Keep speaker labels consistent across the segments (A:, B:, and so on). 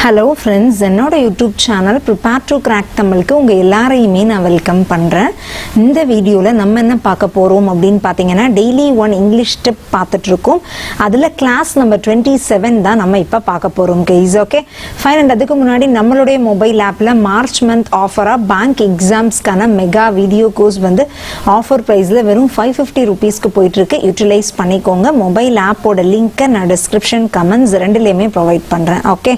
A: Hello friends, என்னோட YouTube channel prepare to crack தமிழுக்கு உங்கள் எல்லாரையுமே நான் வெல்கம் பண்ணுறேன். இந்த வீடியோவில் நம்ம என்ன பார்க்க போகிறோம் அப்படின்னு பார்த்தீங்கன்னா, டெய்லி ஒன் இங்கிலீஷ் டிப் பார்த்துட்ருக்கோம். அதில் கிளாஸ் நம்பர் 27 தான் நம்ம இப்போ பார்க்க போகிறோம் கைஸ். Okay fine. அண்ட் அதுக்கு முன்னாடி நம்மளுடைய மொபைல் ஆப்பில் மார்ச் மந்த் ஆஃபராக பேங்க் எக்ஸாம்ஸ்க்கான மெகா வீடியோ கோர்ஸ் வந்து ஆஃபர் ப்ரைஸில் வெறும் 550 ருபீஸ்க்கு போயிட்டுருக்கு. யூட்டிலைஸ் பண்ணிக்கோங்க. மொபைல் ஆப்போட லிங்க்கை நான் டிஸ்கிரிப்ஷன் கமெண்ட்ஸ் ரெண்டுலேயுமே ப்ரொவைட் பண்ணுறேன். Okay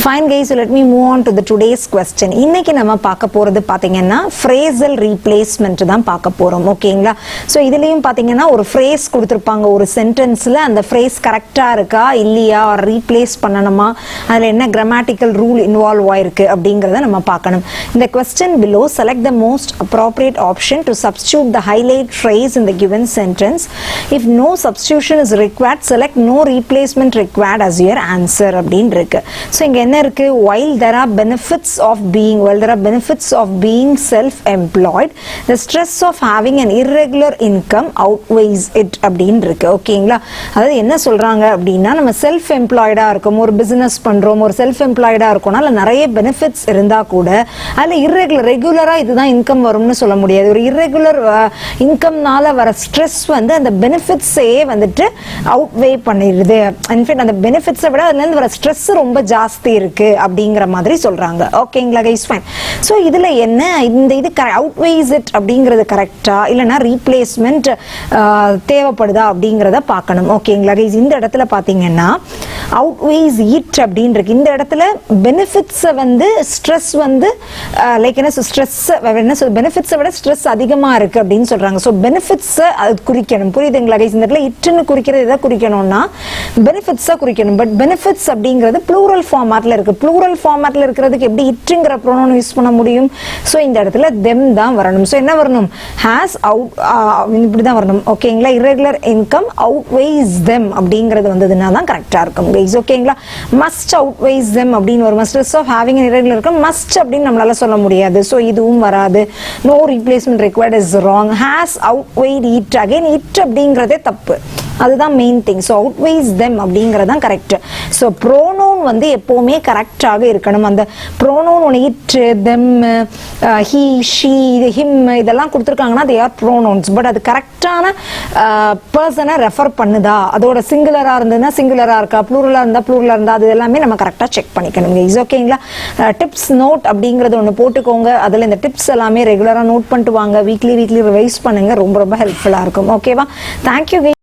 A: fine guys, so let me move on to the today's question. இன்னைக்கு நம்ம பார்க்க போறது பாத்தீங்கன்னா phrasal replacement தான் பார்க்க போறோம். ஓகேங்களா? சோ இதுலயும் பாத்தீங்கன்னா ஒரு phrase கொடுத்திருப்பாங்க ஒரு சென்டென்ஸ்ல. அந்த phrase கரெக்ட்டா இருக்கா இல்லையா, ரீப்ளேஸ் பண்ணணுமா, அதுல என்ன grammatical rule இன்வால்வ் ஆயிருக்கு அப்படிங்கறத நம்ம பார்க்கணும். இந்த question below, select the most appropriate option to substitute the highlight phrase in the given sentence. If no substitution is required, select no replacement required as your answer அப்படின்னு இருக்கு. So இங்க என்ன இருக்கு? while there are benefits of being self-employed, the stress of having an irregular income outweighs it அப்படின்னு இருக்கு. ஓகேங்களா? அதாவது என்ன சொல்றாங்க அப்படின்னா, நம்ம செல்ஃப் எம்ப்ளாய்டா இருக்கோம், ஒரு பிசினஸ் பண்றோம், ஒரு செல்ஃப் எம்ப்ளாய்டா இருக்கோம்னா அதுல நிறைய பெனிஃபிட்ஸ் இருந்தா கூட அதுல ரெகுலரா இதுதான் இன்கம் வரும்னு சொல்ல முடியாது. ஒரு irregular இன்கம்னால வர ஸ்ட்ரெஸ் வந்து அந்த பெனிஃபிட்ஸே வந்துட்டு அவுட்வே பண்ணிடுது. இன்ஃபேக்ட் அந்த பெனிஃபிட்ஸை விட அதுல இருந்து வர ஸ்ட்ரெஸ் ரொம்ப ஜாஸ்தி இருக்கு அப்படிங்கிற மாதிரி சொல்றாங்க. ஓகேங்களா கைஸ்? ஃபைன். சோ இதுல என்ன, இந்த இது அவுட்வேஸ் இட் அப்படிங்கிறது கரெக்டா இல்லனா ரீப்ளேஸ்மெண்ட் தேவைப்படுதா அப்படிங்கறத பார்க்கணும். ஓகேங்களா கைஸ்? இந்த இடத்துல பாத்தீங்கன்னா அவுட்வேஸ் இட் அப்படின்னு இருக்கு. இந்த இடத்துல பெனிஃபிட்ஸை வந்து ஸ்ட்ரெஸ் வந்து லைக் என்ன ஸ்ட்ரெஸ் என்ன சொல் பெனிஃபிட்ஸை விட ஸ்ட்ரெஸ் அதிகமா இருக்கு அப்படின்னு சொல்றாங்க. ஸோ பெனிஃபிட்ஸை அது குறிக்கணும். புரியுதுங்களா கைஸ்? இந்த இடத்துல இட்டுன்னு குறிக்கிறது எதை குறிக்கணும்னா பெனிஃபிட்ஸை குறிக்கணும். பட் பெனிஃபிட்ஸ் அப்படிங்கிறது ப்ளூரல் ஃபார்மேட்ல இருக்கு. ப்ளூரல் ஃபார்மேட்ல இருக்கிறதுக்கு எப்படி இட்டுங்கிற ப்ரோனவுன் யூஸ் பண்ண முடியும்? ஸோ இந்த இடத்துல them தான் வரணும். ஸோ என்ன வரணும்? has out இப்படி தான் வரணும். ஓகேங்களா? irregular income outweighs them அப்படிங்கிறது வந்ததுன்னா தான் கரெக்டா இருக்கும் கைஸ். ஓகேங்களா? must outweighs them அப்படின்னு வரும். stress of having an irregular income must அப்படின்னு நம்மளால சொல்ல முடியாது. ஸோ இதுவும் வராது. no replacement required is wrong. has outweighed it, again it அப்படிங்கிறதே தப்பு. அதுதான் மெயின் திங். ஸோ அவுட்வைஸ் தெம் அப்படிங்கிறது தான் கரெக்ட். ஸோ ப்ரோனோன் வந்து எப்போவுமே கரெக்டாக இருக்கணும். அந்த ப்ரோனோன் ஒன்று it, them, he, she, him இதெல்லாம் கொடுத்துருக்காங்கன்னா தே ஆர் ப்ரோனோன்ஸ். பட் அது கரெக்டான பர்சனை ரெஃபர் பண்ணுதா, அதோட சிங்குலராக இருந்ததுன்னா சிங்குலராக இருக்கா, ப்ளூரலாக இருந்தால் ப்ளூரலாக இருந்தால் அது எல்லாமே நம்ம கரெக்டாக செக் பண்ணிக்கணும் கைஸ். ஓகேங்களா? டிப்ஸ் நோட் அப்படிங்கிறது ஒன்று போட்டுக்கோங்க. அதில் இந்த டிப்ஸ் எல்லாமே ரெகுலராக நோட் பண்ணிட்டு வாங்க. வீக்லி ரிவைஸ் பண்ணுங்க. ரொம்ப ரொம்ப ஹெல்ப்ஃபுல்லாக இருக்கும். ஓகேவா? தேங்க்யூ.